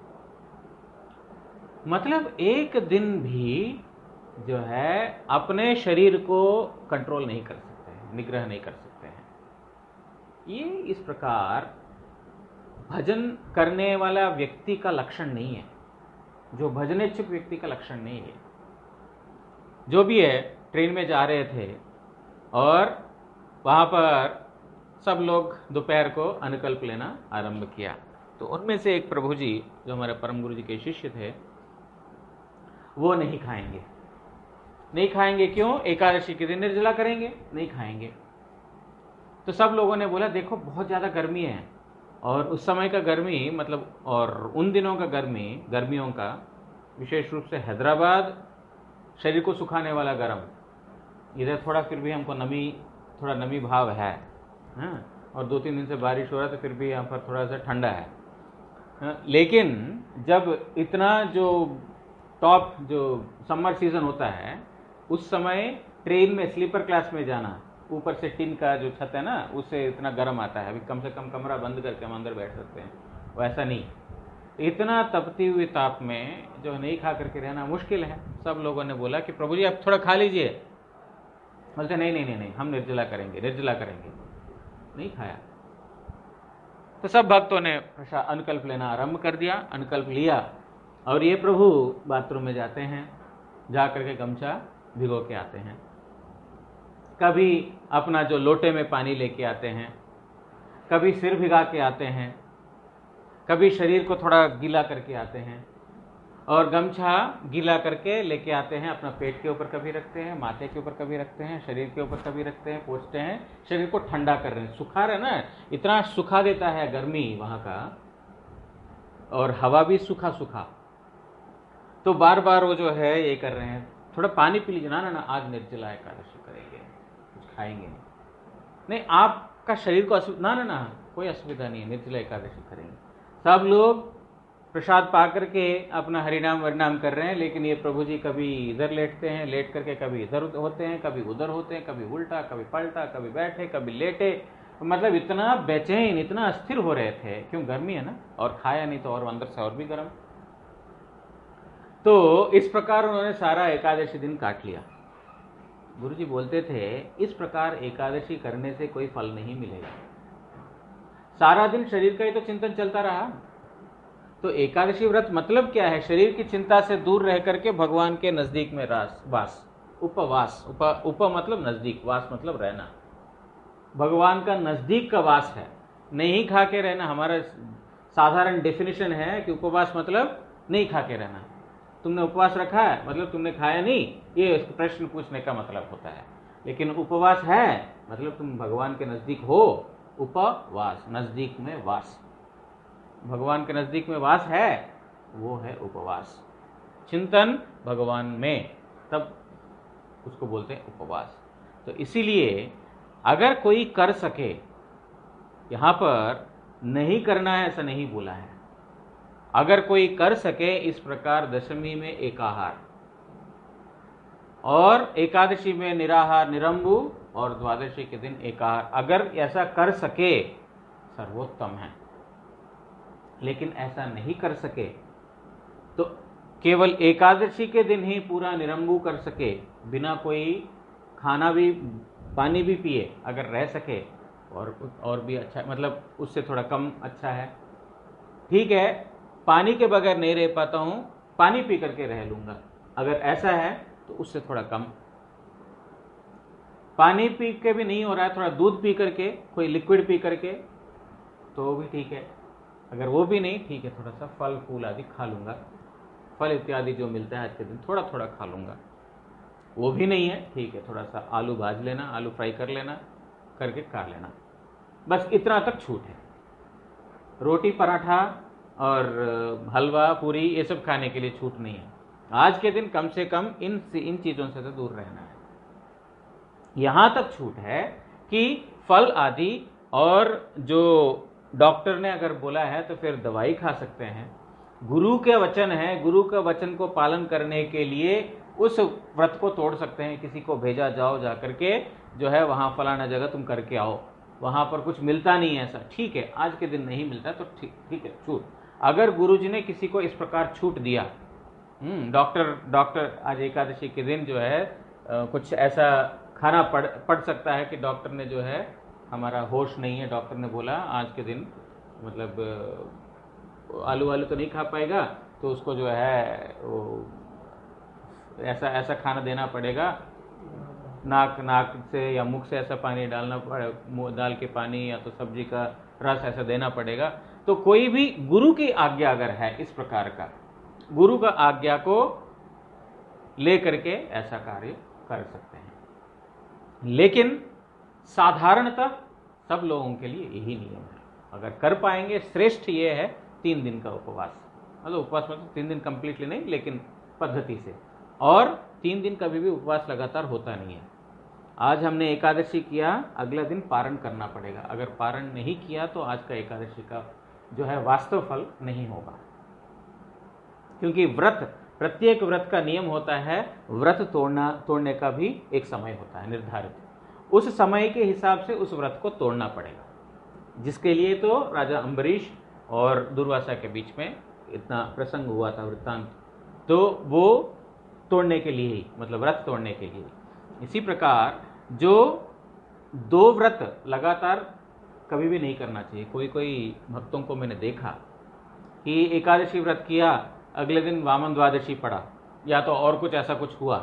मतलब एक दिन भी जो है अपने शरीर को कंट्रोल नहीं कर सकते हैं, निग्रह नहीं कर सकते हैं। ये इस प्रकार भजन करने वाला व्यक्ति का लक्षण नहीं है, जो भजनेच्छुक व्यक्ति का लक्षण नहीं है। जो भी है, ट्रेन में जा रहे थे और वहाँ पर सब लोग दोपहर को अनुकल्प लेना आरंभ किया, तो उनमें से एक प्रभु जी जो हमारे परम गुरु जी के शिष्य थे, वो नहीं खाएंगे। नहीं खाएंगे क्यों? एकादशी के दिन निर्जला करेंगे, नहीं खाएंगे। तो सब लोगों ने बोला देखो बहुत ज़्यादा गर्मी है, और उस समय का गर्मी मतलब, और उन दिनों का गर्मी, गर्मियों का विशेष रूप से हैदराबाद शरीर को सुखाने वाला गर्म, इधर थोड़ा फिर भी हमको थोड़ा नमी भाव है, हाँ? और 2-3 दिन से बारिश हो रहा है तो फिर भी यहाँ पर थोड़ा सा ठंडा है, हाँ? लेकिन जब इतना जो टॉप जो समर सीजन होता है, उस समय ट्रेन में स्लीपर क्लास में जाना, ऊपर से टिन का जो छत है ना, उससे इतना गर्म आता है, अभी कम से कम कमरा बंद करके हम अंदर बैठ सकते हैं, वैसा नहीं। इतना तपती हुई ताप में जो नहीं खा करके रहना मुश्किल है। सब लोगों ने बोला कि प्रभु जी आप थोड़ा खा लीजिए। बोलते नहीं नहीं नहीं नहीं, हम निर्जला करेंगे, निर्जला करेंगे। नहीं खाया। तो सब भक्तों ने अनुकल्प लेना आरंभ कर दिया, अनुकल्प लिया, और ये प्रभु बाथरूम में जाते हैं, जा करके गमछा भिगो के आते हैं, कभी अपना जो लोटे में पानी लेके आते हैं, कभी सिर भिगा के आते हैं, कभी शरीर को थोड़ा गीला करके आते हैं, और गमछा गीला करके लेके आते हैं, अपना पेट के ऊपर कभी रखते हैं, माथे के ऊपर कभी रखते हैं, शरीर के ऊपर कभी रखते हैं, पोंछते हैं, शरीर को ठंडा कर रहे हैं। सुखा रहे ना, इतना सुखा देता है गर्मी वहाँ का, और हवा भी सूखा सूखा। तो बार बार वो जो है ये कर रहे हैं, थोड़ा पानी पी लीजिए। ना ना ना, आज निर्जला एकादशी करेंगे, कुछ खाएंगे नहीं, आपका शरीर को ना ना ना, कोई असुविधा नहीं है, निर्जला एकादशी करेंगे। सब लोग प्रसाद पा करके अपना हरिनाम वरिनाम कर रहे हैं, लेकिन ये प्रभु जी कभी इधर लेटते हैं, लेट करके कभी इधर होते हैं, कभी उधर होते हैं, कभी उल्टा, कभी पलटा, कभी बैठे, कभी लेटे। मतलब इतना बेचैन, इतना अस्थिर हो रहे थे, क्यों? गर्मी है ना, और खाया नहीं तो और अंदर से और भी गर्म। तो इस प्रकार उन्होंने सारा एकादशी दिन काट लिया। गुरु जी बोलते थे इस प्रकार एकादशी करने से कोई फल नहीं मिलेगा। सारा दिन शरीर का ही तो चिंतन चलता रहा। तो एकादशी व्रत मतलब क्या है? शरीर की चिंता से दूर रह करके भगवान के नजदीक में वास, उपवास। उप मतलब नजदीक, वास मतलब रहना। भगवान का नजदीक का वास है, नहीं खा के रहना। हमारा साधारण डेफिनेशन है कि उपवास मतलब नहीं खा के रहना। तुमने उपवास रखा है मतलब तुमने खाया नहीं, ये प्रश्न पूछने का मतलब होता है। लेकिन उपवास है मतलब तुम भगवान के नजदीक हो। उपवास, नजदीक में वास, भगवान के नजदीक में वास है, वो है उपवास। चिंतन भगवान में, तब उसको बोलते हैं उपवास। तो इसीलिए अगर कोई कर सके, यहां पर नहीं करना है ऐसा नहीं बोला है, अगर कोई कर सके इस प्रकार दशमी में एकाहार और एकादशी में निराहार निरंबु और द्वादशी के दिन एकाहार, अगर ऐसा कर सके सर्वोत्तम है। लेकिन ऐसा नहीं कर सके तो केवल एकादशी के दिन ही पूरा निरंबु कर सके, बिना कोई खाना भी पानी भी पिए, अगर रह सके और भी अच्छा, मतलब उससे थोड़ा कम अच्छा है। ठीक है, पानी के बगैर नहीं रह पाता हूं, पानी पी करके रह लूंगा, अगर ऐसा है तो उससे थोड़ा कम। पानी पी के भी नहीं हो रहा है, थोड़ा दूध पी करके, कोई लिक्विड पी करके तो भी ठीक है। अगर वो भी नहीं ठीक है, थोड़ा सा फल फूल आदि खा लूंगा। फल इत्यादि जो मिलता है आज के दिन थोड़ा थोड़ा खा लूँगा, वो भी नहीं है, ठीक है, थोड़ा सा आलू भाज लेना, आलू फ्राई कर लेना, करके खा लेना, बस इतना तक छूट है। रोटी पराठा और हलवा पूरी ये सब खाने के लिए छूट नहीं है। आज के दिन कम से कम इन चीज़ों से तो दूर रहना है। यहाँ तक छूट है कि फल आदि, और जो डॉक्टर ने अगर बोला है तो फिर दवाई खा सकते हैं। गुरु के वचन है, गुरु के वचन को पालन करने के लिए उस व्रत को तोड़ सकते हैं। किसी को भेजा, जाओ जा करके जो है वहाँ फलाना जगह तुम करके आओ, वहाँ पर कुछ मिलता नहीं है, ऐसा ठीक है, आज के दिन नहीं मिलता तो ठीक है, छूट। अगर गुरुजी ने किसी को इस प्रकार छूट दिया, डॉक्टर आज एकादशी के दिन जो है कुछ ऐसा खाना पड़ सकता है कि डॉक्टर ने जो है, हमारा होश नहीं है, डॉक्टर ने बोला आज के दिन मतलब आलू तो नहीं खा पाएगा, तो उसको जो है वो ऐसा खाना देना पड़ेगा, नाक से या मुख से ऐसा पानी डालना पड़ेगा, डाल के पानी या तो सब्जी का रस ऐसा देना पड़ेगा। तो कोई भी गुरु की आज्ञा अगर है इस प्रकार का, गुरु का आज्ञा को लेकर के ऐसा कार्य कर सकते हैं। लेकिन साधारणतः सब लोगों के लिए यही नियम है। अगर कर पाएंगे, श्रेष्ठ ये है 3 दिन का उपवास, मतलब उपवास मतलब 3 दिन कंप्लीटली नहीं, लेकिन पद्धति से। और 3 दिन कभी भी उपवास लगातार होता नहीं है। आज हमने एकादशी किया, अगला दिन पारण करना पड़ेगा। अगर पारण नहीं किया तो आज का एकादशी का जो है वास्तव फल नहीं होगा, क्योंकि प्रत्येक व्रत का नियम होता है, व्रत तोड़ने का भी एक समय होता है निर्धारित। उस समय के हिसाब से उस व्रत को तोड़ना पड़ेगा, जिसके लिए तो राजा अम्बरीश और दुर्वासा के बीच में इतना प्रसंग हुआ था, वृत्तांत, तो वो तोड़ने के लिए ही, मतलब व्रत तोड़ने के लिए। इसी प्रकार जो 2 व्रत लगातार कभी भी नहीं करना चाहिए। कोई भक्तों को मैंने देखा कि एकादशी व्रत किया, अगले दिन वामन द्वादशी पड़ा, या तो और कुछ ऐसा कुछ हुआ,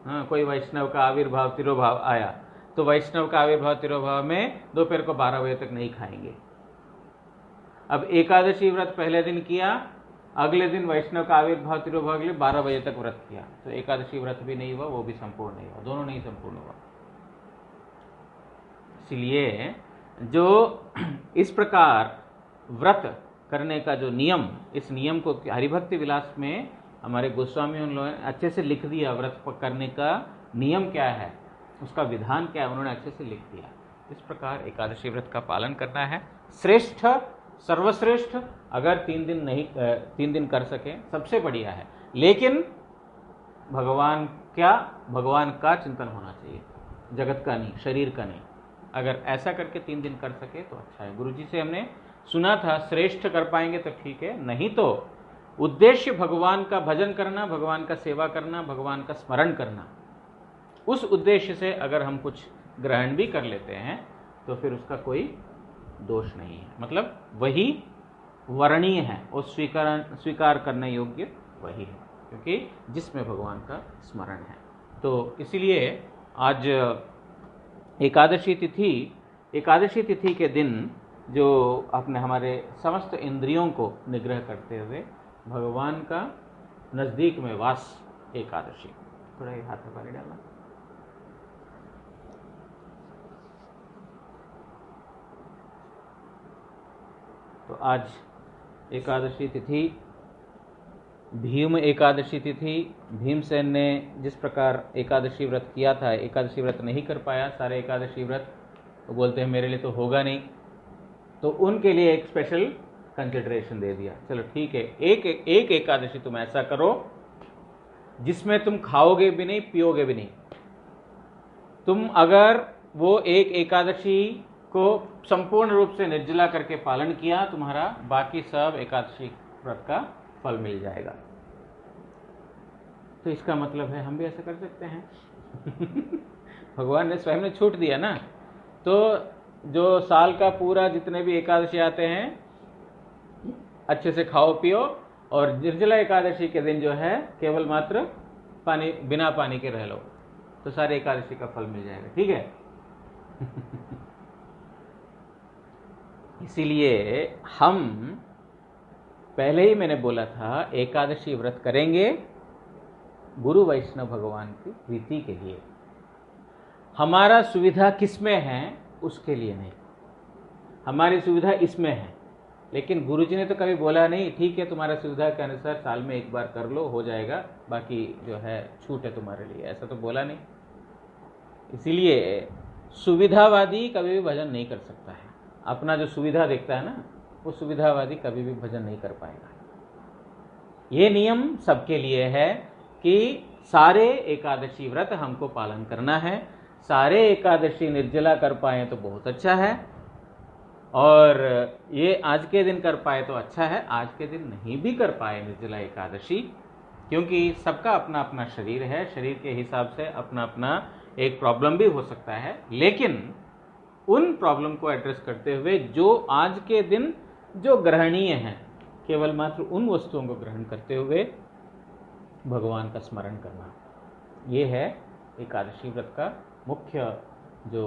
कोई वैष्णव का आविर्भाव तिरोभाव आया, तो वैष्णव का आविर्भाव तिरोभाव में दोपहर को 12 बजे तक नहीं खाएंगे। अब एकादशी व्रत पहले दिन किया, अगले दिन वैष्णव का आविर्भाव तिरोभाव के लिए 12 बजे तक व्रत किया, तो एकादशी व्रत भी नहीं हुआ, वो भी संपूर्ण नहीं हुआ, दोनों नहीं संपूर्ण हुआ। इसलिए जो इस प्रकार व्रत करने का जो नियम, इस नियम को हरिभक्ति विलास में हमारे गोस्वामी उन लोगों ने अच्छे से लिख दिया। व्रत करने का नियम क्या है, उसका विधान क्या है, उन्होंने अच्छे से लिख दिया। इस प्रकार एकादशी व्रत का पालन करना है। श्रेष्ठ, सर्वश्रेष्ठ अगर 3 दिन कर सके सबसे बढ़िया है, लेकिन भगवान का चिंतन होना चाहिए, जगत का नहीं, शरीर का नहीं। अगर ऐसा करके 3 दिन कर सके तो अच्छा है। गुरुजी से हमने सुना था, श्रेष्ठ कर पाएंगे तो ठीक है, नहीं तो उद्देश्य भगवान का भजन करना, भगवान का सेवा करना, भगवान का स्मरण करना, उस उद्देश्य से अगर हम कुछ ग्रहण भी कर लेते हैं तो फिर उसका कोई दोष नहीं है, मतलब वही वर्णीय है, वो स्वीकार करने योग्य वही है, क्योंकि जिसमें भगवान का स्मरण है। तो इसीलिए आज एकादशी तिथि के दिन जो अपने हमारे समस्त इंद्रियों को निग्रह करते हुए भगवान का नज़दीक में वास एकादशी। थोड़ा हाथ में पानी डालना। तो आज एकादशी तिथि, भीम एकादशी तिथि। भीमसेन ने जिस प्रकार एकादशी व्रत किया था, एकादशी व्रत नहीं कर पाया, सारे एकादशी व्रत, तो बोलते हैं मेरे लिए तो होगा नहीं, तो उनके लिए एक स्पेशल कंसिडरेशन दे दिया। चलो ठीक है, एक एकादशी तुम ऐसा करो जिसमें तुम खाओगे भी नहीं, पियोगे भी नहीं। तुम अगर वो एक एकादशी को संपूर्ण रूप से निर्जला करके पालन किया, तुम्हारा बाकी सब एकादशी व्रत का फल मिल जाएगा। तो इसका मतलब है हम भी ऐसा कर सकते हैं। भगवान ने स्वयं ने छूट दिया ना। तो जो साल का पूरा जितने भी एकादशी आते हैं, अच्छे से खाओ पियो, और निर्जला एकादशी के दिन जो है केवल मात्र पानी, बिना पानी के रह लो, तो सारे एकादशी का फल मिल जाएगा। ठीक है। इसीलिए हम पहले ही मैंने बोला था एकादशी व्रत करेंगे गुरु वैष्णव भगवान की प्रीति के लिए, हमारा सुविधा किसमें है उसके लिए नहीं। हमारी सुविधा इसमें है, लेकिन गुरुजी ने तो कभी बोला नहीं ठीक है तुम्हारा सुविधा के अनुसार साल में एक बार कर लो हो जाएगा, बाकी जो है छूट है तुम्हारे लिए, ऐसा तो बोला नहीं। इसीलिए सुविधावादी कभी भी भजन नहीं कर सकता है। अपना जो सुविधा देखता है ना, वो सुविधावादी कभी भी भजन नहीं कर पाएगा। ये नियम सबके लिए है कि सारे एकादशी व्रत हमको पालन करना है। सारे एकादशी निर्जला कर पाए तो बहुत अच्छा है, और ये आज के दिन कर पाए तो अच्छा है। आज के दिन नहीं भी कर पाए निर्जला एकादशी, क्योंकि सबका अपना अपना शरीर है, शरीर के हिसाब से अपना अपना एक प्रॉब्लम भी हो सकता है, लेकिन उन प्रॉब्लम को एड्रेस करते हुए जो आज के दिन जो ग्रहणीय हैं, केवल मात्र उन वस्तुओं को ग्रहण करते हुए भगवान का स्मरण करना, ये है एकादशी व्रत का मुख्य जो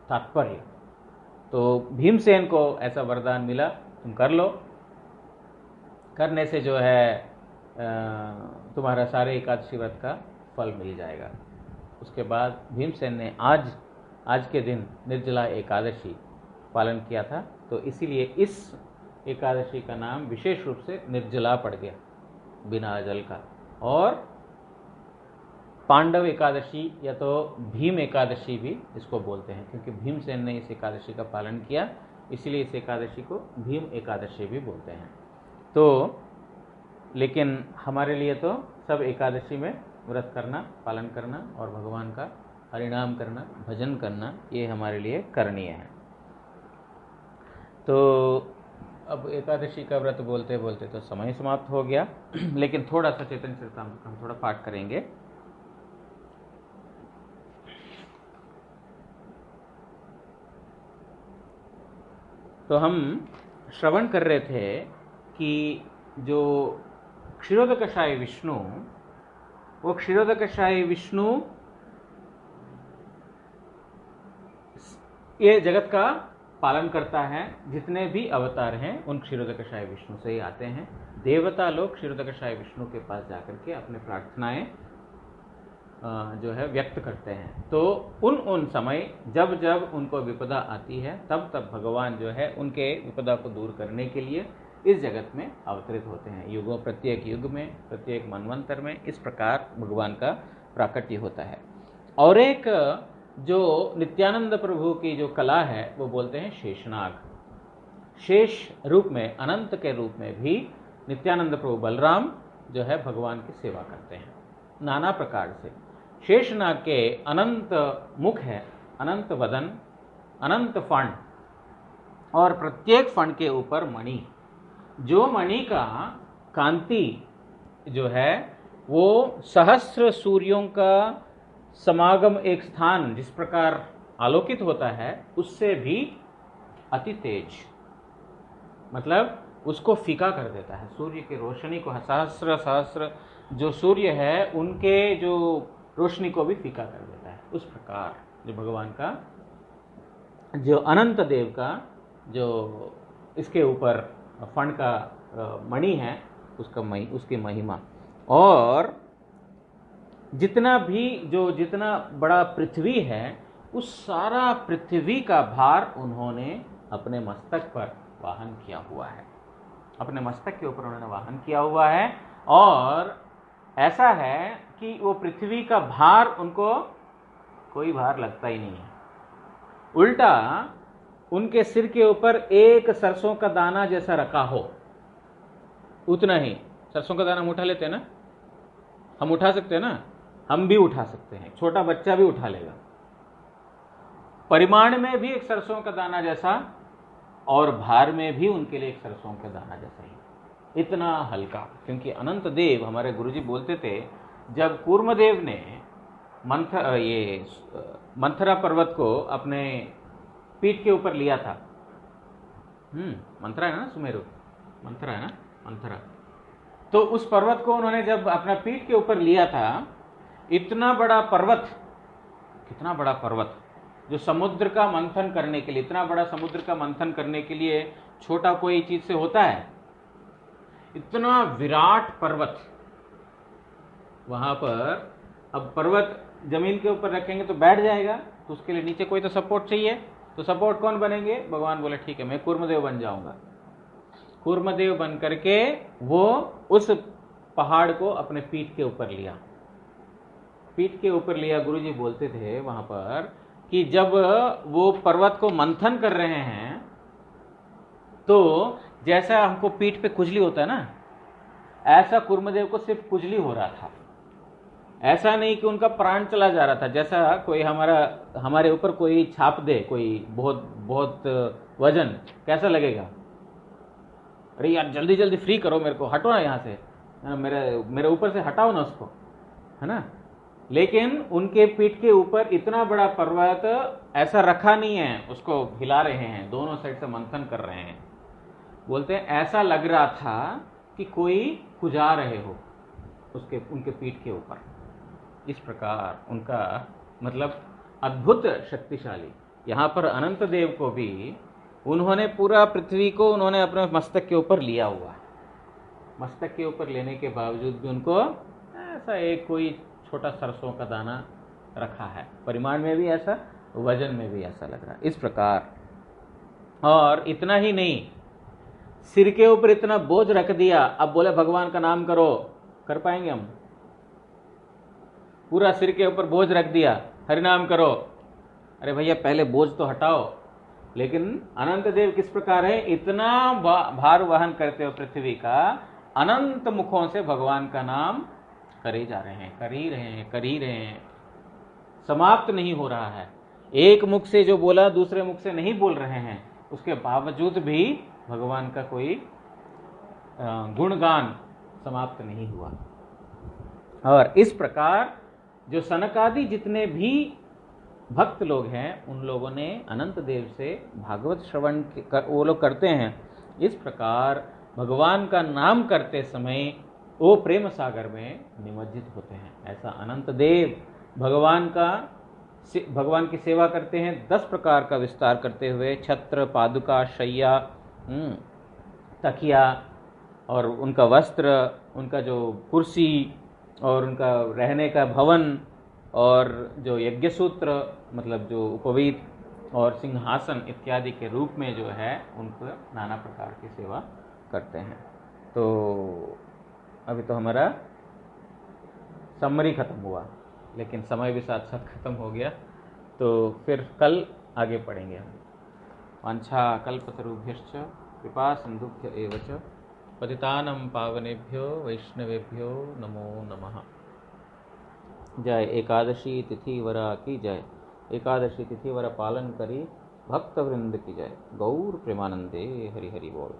तात्पर्य। तो भीमसेन को ऐसा वरदान मिला, तुम कर लो, करने से जो है तुम्हारा सारे एकादशी व्रत का फल मिल जाएगा। उसके बाद भीमसेन ने आज के दिन निर्जला एकादशी पालन किया था, तो इसीलिए इस एकादशी का नाम विशेष रूप से निर्जला पड़ गया, बिना जल का। और पांडव एकादशी या तो भीम एकादशी भी इसको बोलते हैं, क्योंकि भीमसेन ने इस एकादशी का पालन किया, इसीलिए इस एकादशी को भीम एकादशी भी बोलते हैं। तो लेकिन हमारे लिए तो सब एकादशी में व्रत करना, पालन करना और भगवान का हरिनाम करना, भजन करना, ये हमारे लिए करणीय है। तो अब एकादशी का व्रत बोलते बोलते तो समय समाप्त हो गया, लेकिन थोड़ा सा चैतन्य चरितामृत हम थोड़ा पाठ करेंगे। तो हम श्रवण कर रहे थे कि जो क्षीरोदकशायी विष्णु, वो क्षीरोदकशायी विष्णु ये जगत का पालन करता है। जितने भी अवतार हैं उन क्षीरोदकशायी विष्णु से ही आते हैं। देवता लोग क्षीरोदकशायी विष्णु के पास जाकर के अपने प्रार्थनाएं जो है व्यक्त करते हैं। तो उन समय जब जब उनको विपदा आती है, तब तब भगवान जो है उनके विपदा को दूर करने के लिए इस जगत में अवतरित होते हैं। युगों, प्रत्येक युग में, प्रत्येक मनवंतर में इस प्रकार भगवान का प्राकट्य होता है। और एक जो नित्यानंद प्रभु की जो कला है वो बोलते हैं शेषनाग। शेष रूप में, अनंत के रूप में भी नित्यानंद प्रभु बलराम जो है भगवान की सेवा करते हैं नाना प्रकार से। शेषनाग के अनंत मुख है, अनंत वदन, अनंत फण, और प्रत्येक फण के ऊपर मणि। जो मणि का कांति जो है वो सहस्र सूर्यों का समागम एक स्थान जिस प्रकार आलोकित होता है, उससे भी अति तेज, मतलब उसको फीका कर देता है। सूर्य की रोशनी को, सहस्र सहस्र जो सूर्य है उनके जो रोशनी को भी फीका कर देता है। उस प्रकार जो भगवान का, जो अनंत देव का जो इसके ऊपर फण का मणि है, उसकी महिमा। और जितना बड़ा पृथ्वी है, उस सारा पृथ्वी का भार उन्होंने अपने मस्तक पर वाहन किया हुआ है, अपने मस्तक के ऊपर उन्होंने वाहन किया हुआ है। और ऐसा है कि वो पृथ्वी का भार उनको कोई भार लगता ही नहीं है। उल्टा उनके सिर के ऊपर एक सरसों का दाना जैसा रखा हो, उतना ही। सरसों का दाना हम उठा लेते हैं ना, हम उठा सकते हैं ना, हम भी उठा सकते हैं, छोटा बच्चा भी उठा लेगा। परिमाण में भी एक सरसों का दाना जैसा, और भार में भी उनके लिए एक सरसों का दाना जैसा ही, इतना हल्का। क्योंकि अनंत देव, हमारे गुरुजी बोलते थे, जब कूर्मदेव ने मंथरा पर्वत को अपने पीठ के ऊपर लिया था, मंथरा है ना, सुमेरु मंथरा है ना, मंथरा, तो उस पर्वत को उन्होंने जब अपना पीठ के ऊपर लिया था, इतना बड़ा पर्वत, कितना बड़ा पर्वत, जो समुद्र का मंथन करने के लिए, इतना बड़ा समुद्र का मंथन करने के लिए छोटा कोई चीज से होता है? इतना विराट पर्वत, वहां पर अब पर्वत जमीन के ऊपर रखेंगे तो बैठ जाएगा, तो उसके लिए नीचे कोई तो सपोर्ट चाहिए। तो सपोर्ट कौन बनेंगे? भगवान बोले ठीक है मैं कूर्मदेव बन जाऊंगा। कूर्मदेव बन करके वो उस पहाड़ को अपने पीठ के ऊपर लिया। पीठ के ऊपर लिया। गुरुजी बोलते थे वहां पर कि जब वो पर्वत को मंथन कर रहे हैं तो जैसा हमको पीठ पे खुजली होता है ना, ऐसा कूर्मदेव को सिर्फ खुजली हो रहा था। ऐसा नहीं कि उनका प्राण चला जा रहा था। जैसा कोई हमारे ऊपर कोई छाप दे, कोई बहुत बहुत वजन, कैसा लगेगा? अरे यार जल्दी जल्दी फ्री करो, मेरे को हटो ना यहाँ से, मेरे ऊपर से हटाओ ना उसको, है ना। लेकिन उनके पीठ के ऊपर इतना बड़ा पर्वत ऐसा रखा नहीं है, उसको हिला रहे हैं, दोनों साइड से मंथन कर रहे हैं। बोलते हैं ऐसा लग रहा था कि कोई खुजा रहे हो उनके पीठ के ऊपर। इस प्रकार उनका मतलब अद्भुत शक्तिशाली। यहाँ पर अनंत देव को भी उन्होंने पूरा पृथ्वी को उन्होंने अपने मस्तक के ऊपर लिया हुआ। मस्तक के ऊपर लेने के बावजूद भी उनको ऐसा एक कोई छोटा सरसों का दाना रखा है। परिमाण में भी ऐसा, वजन में भी ऐसा लग रहा है। इस प्रकार, और इतना ही नहीं, सिर के ऊपर इतना बोझ रख दिया। अब बोले भगवान का नाम करो, कर पाएंगे हम? पूरा सिर के ऊपर बोझ रख दिया, हरि नाम करो। अरे भैया पहले बोझ तो हटाओ। लेकिन अनंत देव किस प्रकार है? इतना भार वहन करते हो पृथ्वी का, अनंत मुखों से भगवान का नाम करे जा रहे हैं, कर ही रहे हैं, कर ही रहे हैं, समाप्त नहीं हो रहा है। एक मुख से जो बोला दूसरे मुख से नहीं बोल रहे हैं, उसके बावजूद भी भगवान का कोई गुणगान समाप्त नहीं हुआ। और इस प्रकार जो सनकादि जितने भी भक्त लोग हैं, उन लोगों ने अनंत देव से भागवत श्रवण वो लोग करते हैं। इस प्रकार भगवान का नाम करते समय वो प्रेम सागर में निमज्जित होते हैं। ऐसा अनंत देव भगवान की सेवा करते हैं। 10 प्रकार का विस्तार करते हुए छत्र, पादुका, शैया, तकिया और उनका वस्त्र, उनका जो कुर्सी और उनका रहने का भवन और जो यज्ञ सूत्र मतलब जो उपवीत और सिंहासन इत्यादि के रूप में जो है उनको नाना प्रकार की सेवा करते हैं। तो अभी तो हमारा समरी खत्म हुआ, लेकिन समय भी साथ साथ खत्म हो गया। तो फिर कल आगे पढ़ेंगे हम। वांछा कल्पतरुभ्यश्च कृपा सिन्धुभ्य एव च पतितानं पावनेभ्यो वैष्णवेभ्यो नमो नमः। जय एकादशी तिथि वरा की जय। एकादशी तिथि वरा पालन करी भक्त वृंद की जय। गौर प्रेमानंदे हरि हरि बोल।